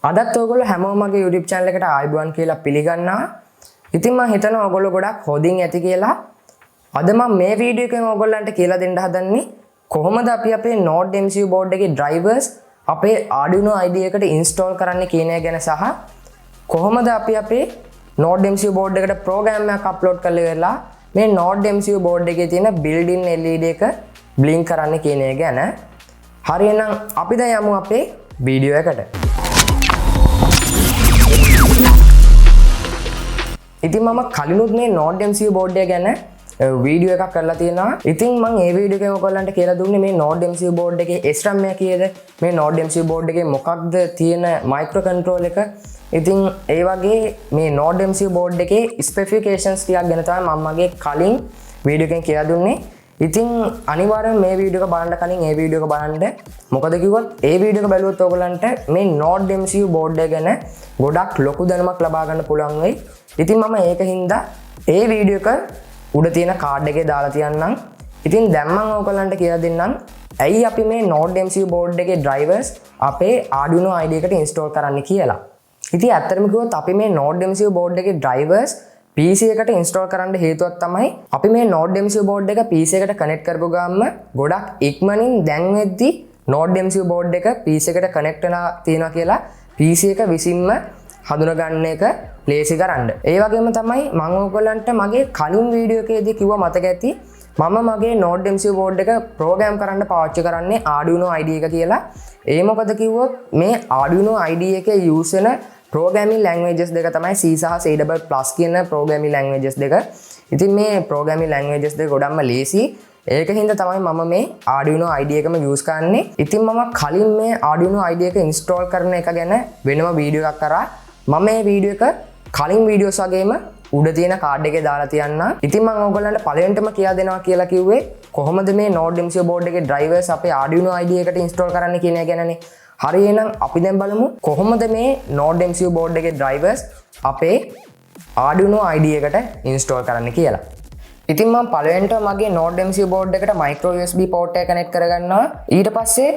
අදත් ඔයගොල්ලෝ හැමෝම මගේ YouTube channel එකට ආයිබුවන් කියලා පිළිගන්නවා. ඉතින් මම හිතනවා ඔයගොල්ලෝ ගොඩක් හොදින් ඇති කියලා. අද මම මේ වීඩියෝ එකෙන් ඔයගොල්ලන්ට කියලා දෙන්න හදන්නේ කොහොමද අපි අපේ Nodemcu board එකේ drivers අපේ Arduino IDE එකට install කරන්න කියන එක ගැන සහ කොහොමද අපි අපේ Nodemcu board එකට program එකක් upload කරලා ඉවරලා මේ Nodemcu board එකේ තියෙන built-in LED එක blink කරන්න කියන එක ගැන. හරි එහෙනම් අපි දැන් යමු අපේ වීඩියෝ එකට. ඉතින් මම කලිනුත් මේ Nodemcu board එක ගැන වීඩියෝ එකක් කරලා තියෙනවා. ඉතින් මම මේ වීඩියෝ එකේ ඔයගොල්ලන්ට කියලා දුන්නේ මේ Nodemcu board එකේ SRAM එක කීයද? මේ Nodemcu board එකේ මොකක්ද තියෙන මයික්‍රෝ කන්ට්‍රෝල් එක? ඉතින් ඒ වගේ මේ Nodemcu board එකේ ස්පෙસિෆිකේෂන්ස් ටිකක් ගැන තමයි මම මගේ කලින් වීඩියෝ එකෙන් කියලා දුන්නේ. ඉතින් අනිවාර්යෙන් මේ වීඩියෝ එක බලන්න කලින් මේ වීඩියෝ එක බලන්න. මොකද කිව්වොත් මේ වීඩියෝ එක බැලුවොත් ඔයගොල්ලන්ට මේ Nodemcu board එක ගැන ගොඩක් ලොකු දැනුමක් ලබා ගන්න පුළුවන් වෙයි. ඉතින් මම ඒකින්ද මේ වීඩියෝ එක උඩ තියෙන කාඩ් එකේ දාලා තියන්නම්. ඉතින් දැන් මම ඔයගොල්ලන්ට කියලා දෙන්නම් ඇයි අපි මේ Nodemcu board එකේ drivers අපේ Arduino IDE එකට install කරන්න කියලා. ඉතින් ඇත්තටම කිව්වොත් අපි මේ Nodemcu board එකේ drivers PC එකට install කරන්න හේතුවක් තමයි අපි මේ Nodemcu board එක PC එකට connect කරපු ගාම ගොඩක් ඉක්මනින් දැන් වෙද්දි Nodemcu board එක PC එකට connect වෙලා තියෙනවා කියලා PC එක විසින්ම හඳුනගන්න එක ලේසි කරන්න. ඒ වගේම තමයි මම ඔයගොල්ලන්ට මගේ කලින් වීඩියෝ එකේදී කිව්වා මතක ඇති මම මගේ Nodemcu board එක ප්‍රෝග්‍රෑම් කරන්න පාවිච්චි කරන්නේ Arduino IDE එක කියලා. ඒ මොකද කිව්වොත් මේ Arduino IDE එකේ use වෙන programming languages දෙක තමයි C සහ C++ කියන programming languages දෙක. ඉතින් මේ programming languages දෙක ගොඩක්ම ලේසි. ඒකින්ද තමයි මම මේ Arduino IDE එකම use කරන්නේ. ඉතින් මම කලින් මේ Arduino IDE එක install කරන එක ගැන වෙනම වීඩියෝ එකක් කරා. මම මේ වීඩියෝ එක කලින් වීඩියෝස් වගේම උඩ තියෙන කාඩ් එකේ දාලා තියන්න. ඉතින් මම ඔයගොල්ලන්ට පළවෙනිටම කියලා දෙනවා කියලා කිව්වේ කොහොමද මේ Nodemcu board එකේ drivers අපේ Arduino IDE එකට install කරන්න කියන එක ගැනනේ. හරි එහෙනම් අපි දැන් බලමු කොහොමද මේ Nodemcu board එකේ drivers අපේ Arduino IDE එකට install කරන්න කියලා. ඉතින් මම පළවෙනිට මගේ Nodemcu board එකට micro USB port එක connect කරගන්නවා. ඊට පස්සේ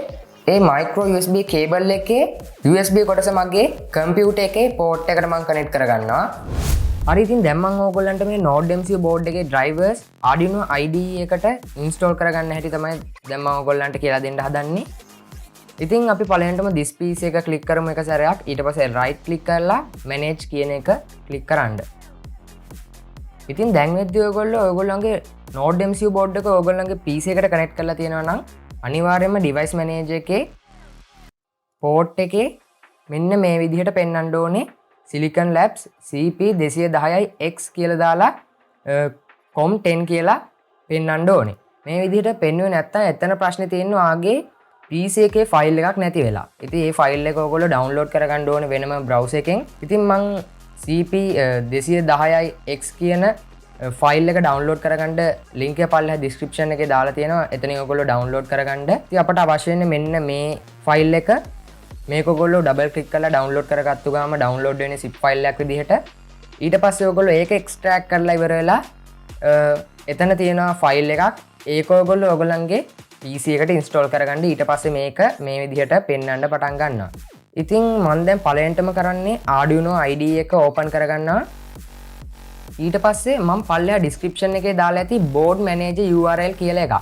ඒ micro USB cable එකේ USB කොටස මගේ computer එකේ port එකට මම connect කරගන්නවා. හරි ඉතින් දැන් මම ඕගොල්ලන්ට මේ Nodemcu board එකේ drivers Arduino IDE එකට install කරගන්න හැටි තමයි දැන් මම ඕගොල්ලන්ට කියලා දෙන්න හදන්නේ. ඉතින් අපි පළවෙනිටම this PC එක click කරමු එක සැරයක්. ඊට පස්සේ right click කරලා manage කියන එක click කරන්න. ඉතින් දැන් වෙද්දී ඔයගොල්ලන්ගේ Nodemcu board එක ඔයගොල්ලන්ගේ PC එකට connect කරලා තියෙනවා නම් අනිවාර්යයෙන්ම device manager එකේ port එකේ මෙන්න මේ විදිහට පෙන්වන්න ඕනේ Silicon Labs CP210X කියලා දාලා COM10 කියලා පෙන්වන්න ඕනේ. මේ විදිහට පෙන්වුවේ නැත්නම් එතන ප්‍රශ්නේ තියෙනවා ආගේ PC එකේ ෆයිල් එකක් නැති වෙලා. ඉතින් මේ ෆයිල් එක ඔයගොල්ලෝ ඩවුන්ලෝඩ් කරගන්න ඕනේ වෙනම browser එකෙන්. ඉතින් මම CP210X කියන ෆයිල් එක ඩවුන්ලෝඩ් කරගන්න link එක පල්ලෙහා description එකේ දාලා තියෙනවා. එතනින් ඔයගොල්ලෝ ඩවුන්ලෝඩ් කරගන්න. ඉතින් අපට අවශ්‍ය වෙන්නේ මෙන්න මේ ෆයිල් එක. මේක ඔයගොල්ලෝ ඩබල් ක්ලික් කරලා ඩවුන්ලෝඩ් කරගත්තු ගාම ඩවුන්ලෝඩ් වෙන්නේ zip ෆයිල් එකක් විදිහට. ඊට පස්සේ ඔයගොල්ලෝ ඒක එක්ස්ට්‍රැක්ට් කරලා ඉවර වෙලා එතන තියෙනවා ෆයිල් එකක්. ඒක ඔයගොල්ලෝ ඔයගොල්ලන්ගේ PC එකට install කරගන්න. ඊට පස්සේ මේක මේ විදිහට පෙන්වන්න පටන් ගන්නවා. ඉතින් මම දැන් පළවෙනිටම කරන්නේ Arduino IDE එක open කරගන්නවා. ඊට පස්සේ මම පල්ලෙහා description එකේ දාලා ඇති board manager URL කියලා එකක්.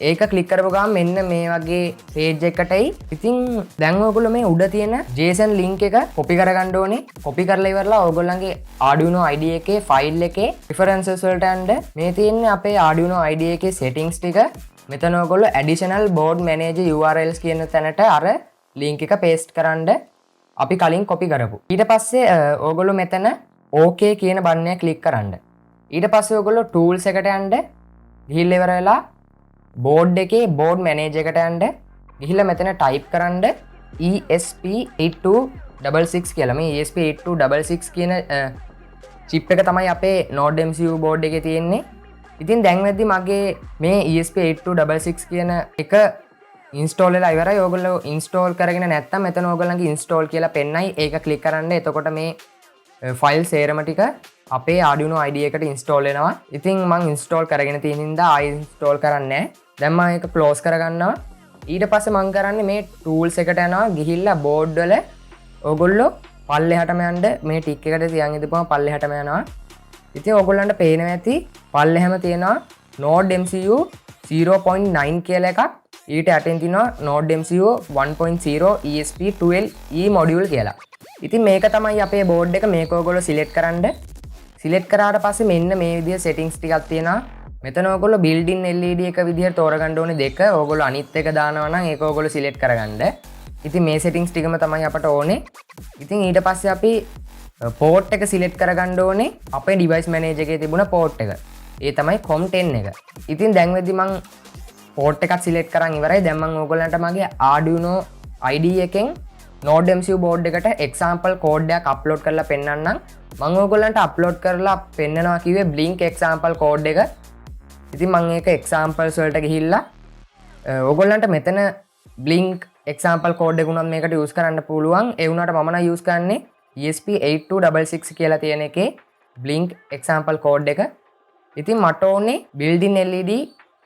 ඒක ක්ලික් කරපු ගමන් මෙන්න මේ වගේ page එකටයි. ඉතින් දැන් ඔයගොල්ලෝ මේ උඩ තියෙන JSON link එක copy කරගන්න ඕනේ. copy කරලා ඉවරලා ඔයගොල්ලන්ගේ Arduino IDE එකේ file එකේ references වලට යන්න මේ තියෙන්නේ අපේ Arduino IDE එකේ settings ටික. මෙතන ඔයගොල්ලෝ additional board manager URLs කියන තැනට අර link එක paste කරන්න අපි කලින් copy කරපු. ඊට පස්සේ ඔයගොල්ලෝ මෙතන OK කියන බටන් එක click කරන්න. ඊට පස්සේ ඔයගොල්ලෝ tools එකට යන්න. ගිහිල්ලා ඉවර වෙලා board එකේ board manager එකට යන්න. ගිහිල්ලා මෙතන type කරන්න ESP8266 කියලා. මේ ESP8266 කියන chip එක තමයි අපේ Nodemcu board එකේ තියෙන්නේ. ඉතින් දැන් වෙද්දි මගේ මේ ESP8266 කියන එක install වෙලා ඉවරයි. ඔයගොල්ලෝ install කරගෙන නැත්නම් මෙතන ඔයගොල්ලන්ගේ install කියලා පෙන්නයි. ඒක click කරන්න. එතකොට මේ ෆයිල් සේරම ටික අපේ Arduino IDE එකට install වෙනවා. ඉතින් මම install කරගෙන තියෙන හින්දා ආයෙ install කරන්නේ නැහැ. දැන් මම ඒක close කරගන්නවා. ඊට පස්සේ මම කරන්නේ මේ tools එකට යනවා. ගිහිල්ලා board වල ඕගොල්ලෝ පල්ලෙහාටම යන්න මේ ටික් එකට තියන් ඉඳපුවම පල්ලෙහාටම යනවා. ඉතින් ඕගොල්ලන්ට පේනවා ඇති පල්ලෙහැම තියෙනවා Nodemcu 0.9 කියලා එකක්. ඊට යටින් තියෙනවා Nodemcu 1.0 ESP12E module කියලා. ඉතින් මේක තමයි අපේ බෝඩ් එක. මේක ඕගොල්ලෝ සිලෙක්ට් කරන්න. සිලෙක්ට් කරාට පස්සේ මෙන්න මේ විදිහේ settings ටිකක් තියෙනවා. මෙතන ඕගොල්ලෝ built in LED එක විදිහට තෝරගන්න ඕනේ දෙක. ඕගොල්ලෝ අනිත් එක දානවා නම් ඒක ඕගොල්ලෝ සිලෙක්ට් කරගන්න. ඉතින් මේ settings ටිකම තමයි අපට ඕනේ. ඉතින් ඊට පස්සේ අපි port එක සිලෙක්ට් කරගන්න ඕනේ අපේ device manager එකේ තිබුණ port එක. ඒ තමයි COM10 එක. ඉතින් දැන් වෙද්දි මම port එකක් සිලෙක්ට් කරන් ඉවරයි. දැන් මම ඕගොල්ලන්ට මගේ Arduino IDE එකෙන් Nodemcu board එකට example code එකක් upload කරලා පෙන්නන්නම්. මම ඕගොල්ලන්ට upload කරලා පෙන්නනවා කිව්වේ blink example code එක. ඉතින් මම ඒක examples වලට ගිහිල්ලා ඕගොල්ලන්ට මෙතන blink example code එක උනත් මේකට use කරන්න පුළුවන්. ඒ වුණාට මම නම් use කරන්නේ ESP8266 කියලා තියෙන එකේ blink example code එක. ඉතින් මට ඕනේ built-in LED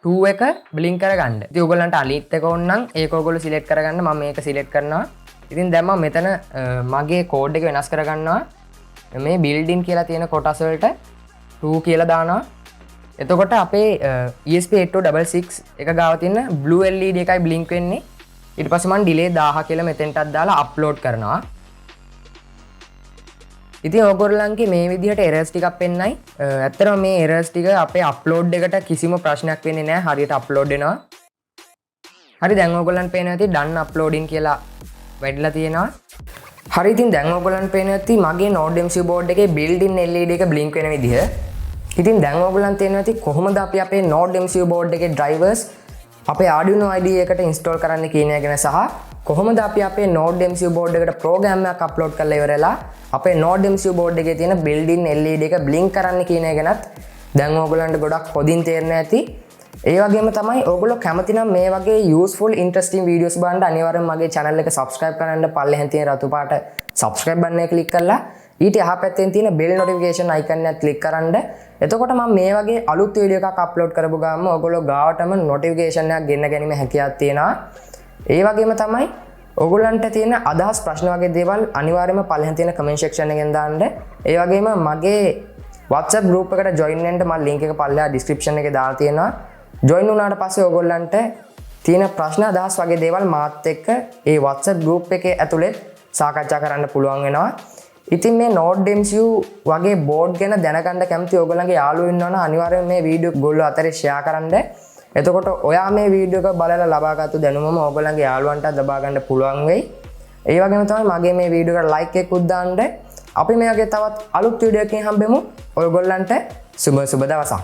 2 එක blink කරගන්න. ඉතින් ඔයගොල්ලන්ට අනිත් එක ඕන නම් ඒක ඔයගොල්ලෝ select කරගන්න. මම මේක select කරනවා. ඉතින් දැන් මම මෙතන මගේ code එක වෙනස් කරගන්නවා. මේ built-in කියලා තියෙන කොටස් වලට 2 කියලා දානවා. එතකොට අපේ ESP8266 එක ගාව තියෙන blue LED එකයි blink වෙන්නේ. ඊට පස්සේ මම delay 1000 කියලා මෙතෙන්ටත් දාලා upload කරනවා. ඉතින් ඕගොල්ලන්ගේ මේ විදිහට errors ටිකක් පෙන්නයි. ඇත්තටම මේ errors ටික අපේ upload එකට කිසිම ප්‍රශ්නයක් වෙන්නේ නැහැ. හරියට upload වෙනවා. හරි දැන් ඕගොල්ලන්ට පේනවා ඇති done uploading කියලා වැඩිලා තියෙනවා. හරි ඉතින් දැන් ඕගොල්ලන්ට පේනවා ඇති මගේ Nodemcu board එකේ built-in LED එක blink වෙන විදිහ. ඉතින් දැන් ඕගොල්ලන්ට තේරෙනවා ඇති කොහොමද අපි අපේ Nodemcu board එකේ drivers අපේ Arduino IDE එකට install කරන්න කියන එක ගැන සහ කොහොමද අපි අපේ Nodemcu board එකට program එකක් upload කරලා ඉවරලා අපේ Nodemcu board එකේ තියෙන built-in LED එක blink කරන්න කියන එක ගැනත් දැන් ඕගොල්ලන්ට ගොඩක් හොඳින් තේරෙනවා ඇති. ඒ වගේම තමයි ඕගොල්ලෝ කැමති නම් මේ වගේ useful interesting videos බලන්න අනිවාර්යෙන් මගේ channel එක subscribe කරන්න. පල්ලෙහෙන් තියෙන රතු පාට subscribe button එක click කරලා ඊට එහා පැත්තෙන් තියෙන bell notification icon එක click කරන්න. එතකොට මම මේ වගේ අලුත් වීඩියෝ එකක් upload කරපු ගාම ඔයගොල්ලෝ ගාවටම notification එකක් ගෙන්න ගැනීම හැකියාවක් තියෙනවා. ඒ වගේම තමයි ඔයගොල්ලන්ට තියෙන අදහස් ප්‍රශ්න වගේ දේවල් අනිවාර්යයෙන්ම පල්ලෙහෙන් තියෙන comment section එකෙන් දාන්න. ඒ වගේම මගේ WhatsApp group එකට join වෙන්න මම link එක පල්ලෙහා description එකේ දාලා තියෙනවා. join වුණාට පස්සේ ඔයගොල්ලන්ට තියෙන ප්‍රශ්න අදහස් වගේ දේවල් මාත් එක්ක ඒ WhatsApp group එකේ ඇතුලේ සාකච්ඡා කරන්න පුළුවන් වෙනවා. ඉතින් මේ Nodemcu වගේ board ගැන දැනගන්න කැමති ඔයගොල්ලන්ගේ යාළුවෝ ඉන්නවනම් අනිවාර්යයෙන් මේ වීඩියෝ ගොල්ලෝ අතරේ share කරන්න. එතකොට ඔයා මේ වීඩියෝ එක බලලා ලබාගත්තු දැනුමම ඔයගොල්ලන්ගේ යාළුවන්ට ලබා ගන්න පුළුවන් වෙයි. ඒ වගේම තමයි මගේ මේ වීඩියෝ එකට like එකකුත් දාන්න. අපි මේ වගේ තවත් අලුත් වීඩියෝ එකකින් හම්බෙමු. ඔයගොල්ලන්ට සුබ දවසක්.